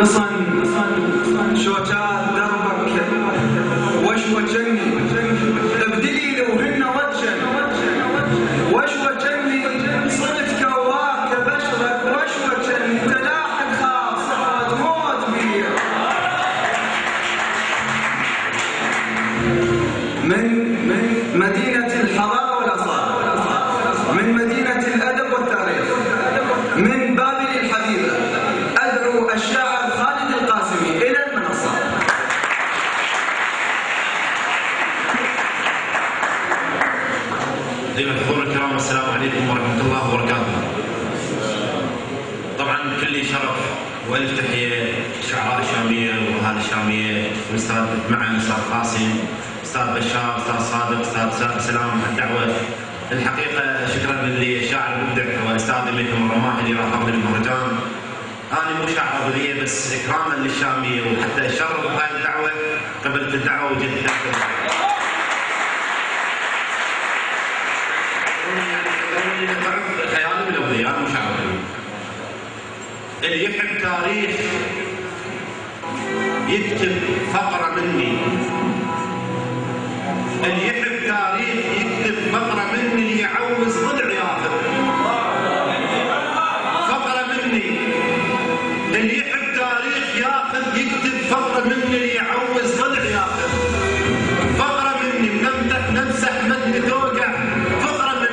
قصن شوتات دربك وشوة جني ابدلي لو هن وجن وشوة جني صرت كواك بشرك وشوة جني تلاحق خاص موت بيا من مدينة الحضارة والأصالة، من مدينة الأدب والتاريخ، من بابل الحبيبة، أدعو الشاعر خالد القاسمي إلى المنصة. أيها الحضور الكرام، السلام عليكم ورحمة الله وبركاته. طبعا كل شرف والف تحية شعراء الشامية وأهالي الشامية، والأستاذ معا أستاذ قاسم، أستاذ بشار، أستاذ صادق، أستاذ سلام على الدعوة. الحقيقة شكرا للشاعر المبدع والأستاذ ميثم الرماحي اللي رافض المهرجان. أنا مو شاعر أبدية بس إكراما للشامية وحتى شرف هاي الدعوة قبلت الدعوة وجدت خيالي بالأبدية، أنا مو شاعر أبدية. اللي يحب تاريخ يكتب فقرة مني، اللي يحب تاريخ يكتب فقرة مني، اللي يعوز ضلع ياخذ فقرة مني، اللي يحب تاريخ ياخذ يكتب فقرة مني، اللي يعوز ضلع ياخذ فقرة مني، نمسح مدني توقع فقرة مني.